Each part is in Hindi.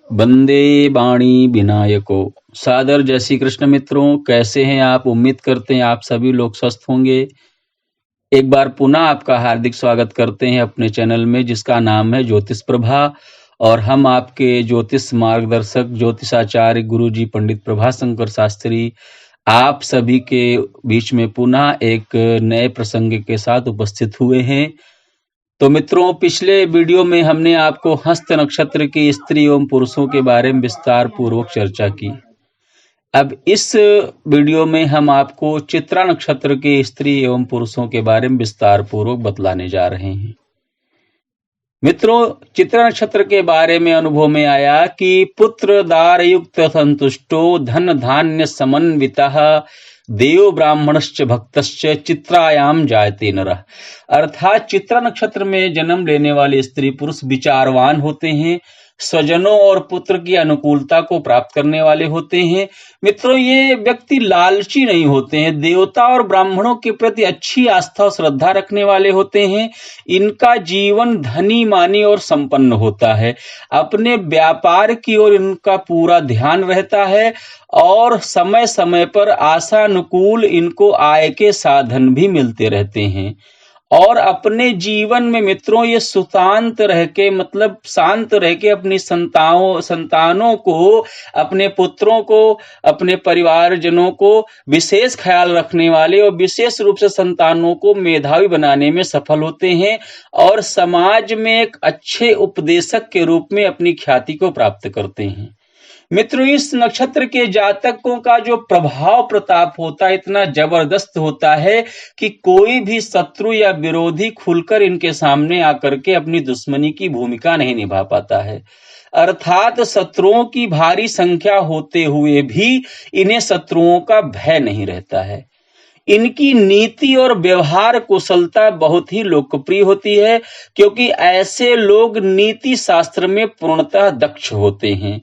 वंदे वाणी विनायको। सादर जय श्री कृष्ण मित्रों, कैसे हैं आप? उम्मीद करते हैं आप सभी लोग स्वस्थ होंगे। एक बार पुनः आपका हार्दिक स्वागत करते हैं अपने चैनल में, जिसका नाम है ज्योतिष प्रभा। और हम आपके ज्योतिष मार्गदर्शक ज्योतिषाचार्य गुरुजी पंडित प्रभाशंकर शास्त्री आप सभी के बीच में पुनः एक नए प्रसंग के साथ उपस्थित हुए हैं। तो मित्रों, पिछले वीडियो में हमने आपको हस्त नक्षत्र के स्त्री एवं पुरुषों के बारे में विस्तार पूर्वक चर्चा की। अब इस वीडियो में हम आपको चित्रा नक्षत्र के स्त्री एवं पुरुषों के बारे में विस्तार पूर्वक बतलाने जा रहे हैं। मित्रों, चित्रा नक्षत्र के बारे में अनुभव में आया कि पुत्र दार युक्त संतुष्टो धन धान्य समन्वितः देव ब्राह्मणश्च भक्तश्च चित्रायाम जायते नरः। अर्थात चित्रा नक्षत्र में जन्म लेने वाले स्त्री पुरुष विचारवान होते हैं, स्वजनों और पुत्र की अनुकूलता को प्राप्त करने वाले होते हैं। मित्रों, ये व्यक्ति लालची नहीं होते हैं, देवता और ब्राह्मणों के प्रति अच्छी आस्था और श्रद्धा रखने वाले होते हैं। इनका जीवन धनी मानी और संपन्न होता है। अपने व्यापार की ओर इनका पूरा ध्यान रहता है और समय समय पर आशानुकूल इनको आय के साधन भी मिलते रहते हैं। और अपने जीवन में मित्रों ये सुशांत रह के, मतलब शांत रह के अपनी संतानों को, अपने पुत्रों को, अपने परिवारजनों को विशेष ख्याल रखने वाले और विशेष रूप से संतानों को मेधावी बनाने में सफल होते हैं और समाज में एक अच्छे उपदेशक के रूप में अपनी ख्याति को प्राप्त करते हैं। मित्रों, इस नक्षत्र के जातकों का जो प्रभाव प्रताप होता है इतना जबरदस्त होता है कि कोई भी शत्रु या विरोधी खुलकर इनके सामने आकर के अपनी दुश्मनी की भूमिका नहीं निभा पाता है। अर्थात शत्रुओं की भारी संख्या होते हुए भी इन्हें शत्रुओं का भय नहीं रहता है। इनकी नीति और व्यवहार कुशलता बहुत ही लोकप्रिय होती है, क्योंकि ऐसे लोग नीति शास्त्र में पूर्णतः दक्ष होते हैं।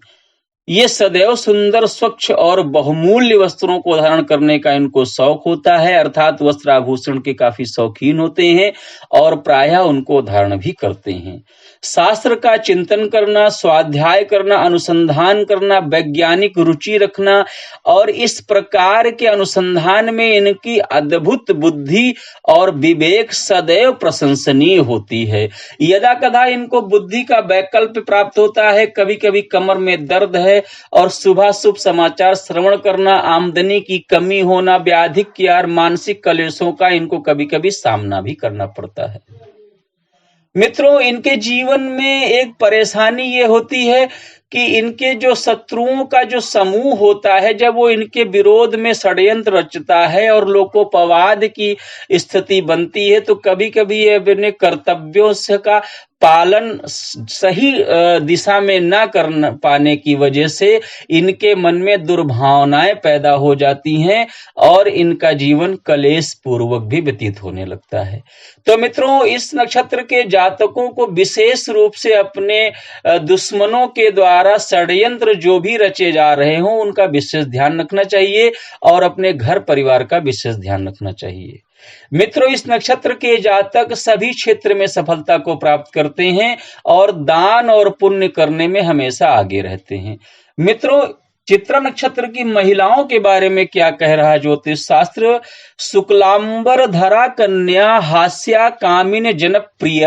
ये सदैव सुंदर, स्वच्छ और बहुमूल्य वस्त्रों को धारण करने का इनको शौक होता है। अर्थात वस्त्राभूषण के काफी शौकीन होते हैं और प्रायः उनको धारण भी करते हैं। शास्त्र का चिंतन करना, स्वाध्याय करना, अनुसंधान करना, वैज्ञानिक रुचि रखना और इस प्रकार के अनुसंधान में इनकी अद्भुत बुद्धि और विवेक सदैव प्रशंसनीय होती है। यदा कदा इनको बुद्धि का वैकल्प प्राप्त होता है। कभी कभी कमर में दर्द है और शुभ समाचार श्रवण करना, आमदनी की कमी होना, व्याधिक या मानसिक कलेशों का इनको कभी कभी सामना भी करना पड़ता है। मित्रों, इनके जीवन में एक परेशानी ये होती है कि इनके जो शत्रुओं का जो समूह होता है, जब वो इनके विरोध में षड्यंत्र रचता है और लोकोपवाद की स्थिति बनती है, तो कभी कभी ये अपने कर्तव्यों से का पालन सही दिशा में ना कर पाने की वजह से इनके मन में दुर्भावनाएं पैदा हो जाती हैं और इनका जीवन कलेश पूर्वक भी व्यतीत होने लगता है। तो मित्रों, इस नक्षत्र के जातकों को विशेष रूप से अपने दुश्मनों के द्वारा षड्यंत्र जो भी रचे जा रहे हों उनका विशेष ध्यान रखना चाहिए और अपने घर परिवार का विशेष ध्यान रखना चाहिए। मित्रों, इस नक्षत्र के जातक सभी क्षेत्र में सफलता को प्राप्त करते हैं और दान और पुण्य करने में हमेशा आगे रहते हैं। मित्रों, चित्रा नक्षत्र की महिलाओं के बारे में क्या कह रहा है ज्योतिष शास्त्र? शुक्लांबर धरा कन्या हास्या कामिन जनप्रिय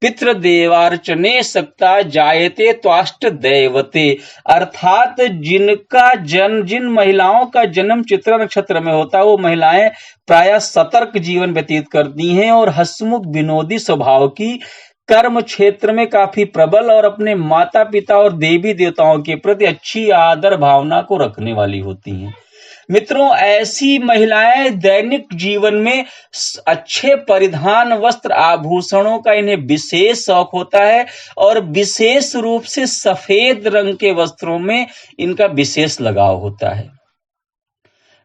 पितृदेवार्चने सक्ता जायते त्वाष्ट दैवते। अर्थात जिन महिलाओं का जन्म चित्रा नक्षत्र में होता है वो महिलाएं प्रायः सतर्क जीवन व्यतीत करती हैं और हंसमुख विनोदी स्वभाव की, कर्म क्षेत्र में काफी प्रबल और अपने माता पिता और देवी देवताओं के प्रति अच्छी आदर भावना को रखने वाली होती हैं। मित्रों, ऐसी महिलाएं दैनिक जीवन में अच्छे परिधान, वस्त्र, आभूषणों का इन्हें विशेष शौक होता है और विशेष रूप से सफेद रंग के वस्त्रों में इनका विशेष लगाव होता है।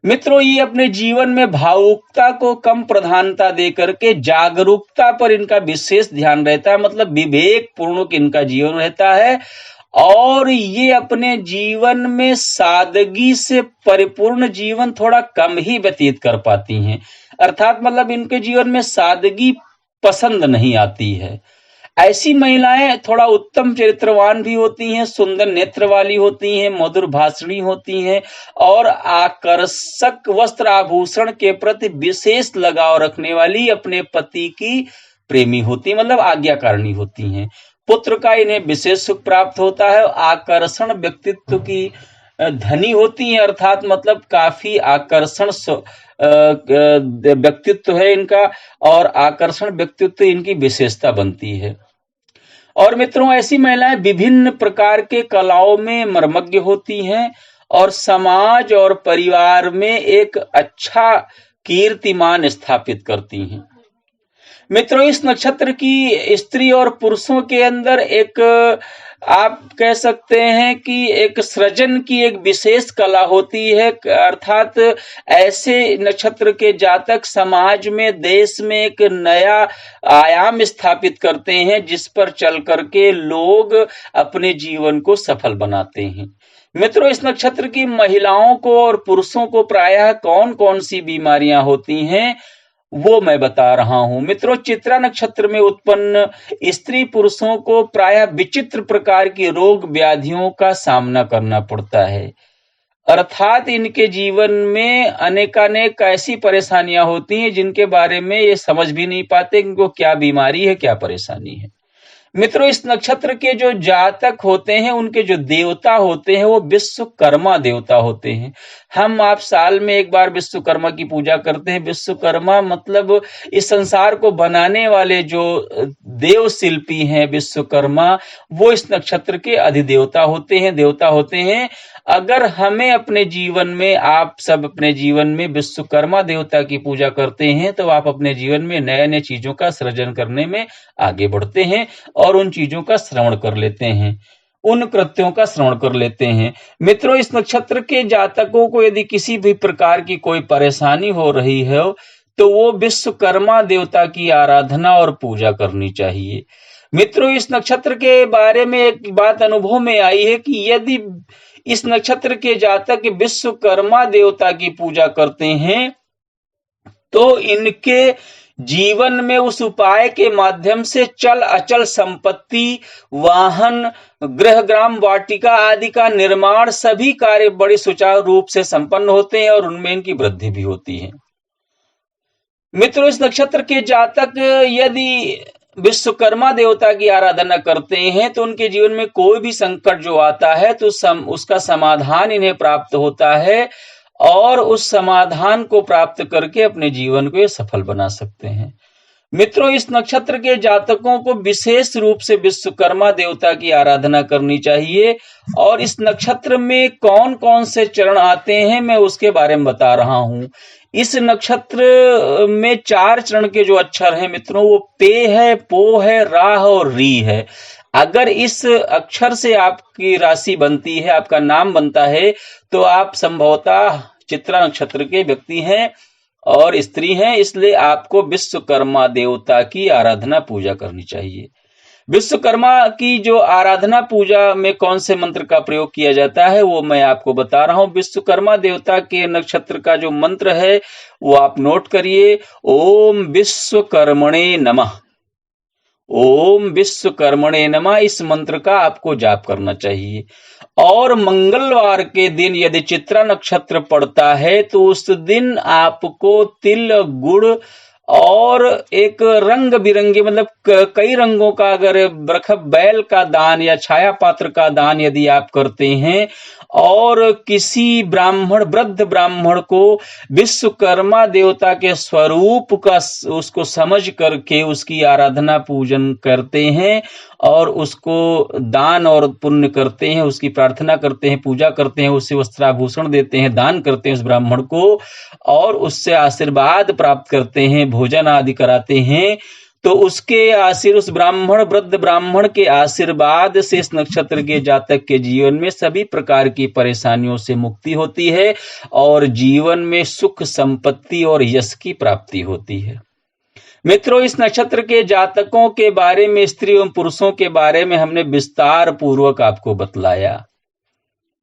मित्रों, ये अपने जीवन में भावुकता को कम प्रधानता देकर के जागरूकता पर इनका विशेष ध्यान रहता है, मतलब विवेक पूर्ण इनका जीवन रहता है और ये अपने जीवन में सादगी से परिपूर्ण जीवन थोड़ा कम ही व्यतीत कर पाती हैं। अर्थात मतलब इनके जीवन में सादगी पसंद नहीं आती है। ऐसी महिलाएं थोड़ा उत्तम चरित्रवान भी होती हैं, सुंदर नेत्र वाली होती हैं, मधुर भाषणी होती हैं और आकर्षक वस्त्र आभूषण के प्रति विशेष लगाव रखने वाली अपने पति की प्रेमी होती, मतलब आज्ञाकारिणी होती हैं। पुत्र का इन्हें विशेष सुख प्राप्त होता है। आकर्षण व्यक्तित्व की धनी होती हैं, अर्थात मतलब काफी आकर्षण व्यक्तित्व है इनका और आकर्षण व्यक्तित्व इनकी विशेषता बनती है। और मित्रों, ऐसी महिलाएं विभिन्न प्रकार के कलाओं में मर्मज्ञ होती हैं और समाज और परिवार में एक अच्छा कीर्तिमान स्थापित करती हैं। मित्रों, इस नक्षत्र की स्त्री और पुरुषों के अंदर एक आप कह सकते हैं कि एक सृजन की एक विशेष कला होती है, अर्थात ऐसे नक्षत्र के जातक समाज में, देश में एक नया आयाम स्थापित करते हैं जिस पर चल करके लोग अपने जीवन को सफल बनाते हैं। मित्रों, इस नक्षत्र की महिलाओं को और पुरुषों को प्रायः कौन कौन सी बीमारियां होती हैं वो मैं बता रहा हूं। मित्रों, चित्रा नक्षत्र में उत्पन्न स्त्री पुरुषों को प्रायः विचित्र प्रकार की रोग व्याधियों का सामना करना पड़ता है, अर्थात इनके जीवन में अनेकानेक ऐसी परेशानियां होती हैं जिनके बारे में ये समझ भी नहीं पाते कि इनको क्या बीमारी है, क्या परेशानी है। मित्रों, इस नक्षत्र के जो जातक होते हैं उनके जो देवता होते हैं वो विश्वकर्मा देवता होते हैं। हम आप साल में एक बार विश्वकर्मा की पूजा करते हैं। विश्वकर्मा मतलब इस संसार को बनाने वाले जो देव शिल्पी हैं विश्वकर्मा, वो इस नक्षत्र के अधिदेवता होते हैं, देवता होते हैं। अगर हमें अपने जीवन में, आप सब अपने जीवन में विश्वकर्मा देवता की पूजा करते हैं तो आप अपने जीवन में नए नए चीजों का सृजन करने में आगे बढ़ते हैं और उन चीजों का श्रवण कर लेते हैं, उन कृत्यों का श्रवण कर लेते हैं। मित्रों, इस नक्षत्र के जातकों को यदि किसी भी प्रकार की कोई परेशानी हो रही है तो वो विश्वकर्मा देवता की आराधना और पूजा करनी चाहिए। मित्रों, इस नक्षत्र के बारे में एक बात अनुभव में आई है कि यदि इस नक्षत्र के जातक विश्वकर्मा देवता की पूजा करते हैं तो इनके जीवन में उस उपाय के माध्यम से चल अचल संपत्ति, वाहन, गृह, ग्राम, वाटिका आदि का निर्माण, सभी कार्य बड़े सुचारू रूप से संपन्न होते हैं और उनमें इनकी वृद्धि भी होती है। मित्रों, इस नक्षत्र के जातक यदि विश्वकर्मा देवता की आराधना करते हैं तो उनके जीवन में कोई भी संकट जो आता है तो उसका समाधान इन्हें प्राप्त होता है और उस समाधान को प्राप्त करके अपने जीवन को ये सफल बना सकते हैं। मित्रों, इस नक्षत्र के जातकों को विशेष रूप से विश्वकर्मा देवता की आराधना करनी चाहिए और इस नक्षत्र में कौन कौन से चरण आते हैं मैं उसके बारे में बता रहा हूं। इस नक्षत्र में 4 चरण के जो अक्षर हैं मित्रों, वो पे है, पो है, राह और री है। अगर इस अक्षर से आपकी राशि बनती है, आपका नाम बनता है, तो आप संभवतः चित्रा नक्षत्र के व्यक्ति हैं और स्त्री हैं, इसलिए आपको विश्वकर्मा देवता की आराधना पूजा करनी चाहिए। विश्वकर्मा की जो आराधना पूजा में कौन से मंत्र का प्रयोग किया जाता है वो मैं आपको बता रहा हूं। विश्वकर्मा देवता के नक्षत्र का जो मंत्र है वो आप नोट करिए। ओम विश्वकर्मणे नमः। ओम विश्वकर्मणे नमः, इस मंत्र का आपको जाप करना चाहिए। और मंगलवार के दिन यदि चित्रा नक्षत्र पड़ता है तो उस दिन आपको तिल, गुड़ और एक रंग बिरंगे मतलब कई रंगों का अगर बैल का दान या छाया पात्र का दान यदि आप करते हैं और किसी ब्राह्मण, वृद्ध ब्राह्मण को विश्वकर्मा देवता के स्वरूप का उसको समझ करके उसकी आराधना पूजन करते हैं और उसको दान और पुण्य करते हैं, उसकी प्रार्थना करते हैं, पूजा करते हैं, उसे वस्त्राभूषण देते हैं, दान करते हैं उस ब्राह्मण को और उससे आशीर्वाद प्राप्त करते हैं, भोजन आदि कराते हैं, तो उसके उस ब्राह्मण, वृद्ध ब्राह्मण के आशीर्वाद से इस नक्षत्र के जातक के जीवन में सभी प्रकार की परेशानियों से मुक्ति होती है और जीवन में सुख, संपत्ति और यश की प्राप्ति होती है। मित्रों, इस नक्षत्र के जातकों के बारे में, स्त्री एवं पुरुषों के बारे में हमने विस्तार पूर्वक आपको बतलाया।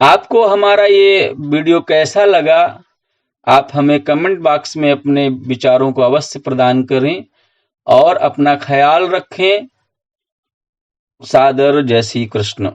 आपको हमारा ये वीडियो कैसा लगा आप हमें कमेंट बॉक्स में अपने विचारों को अवश्य प्रदान करें और अपना ख्याल रखें सादर जय श्री कृष्ण।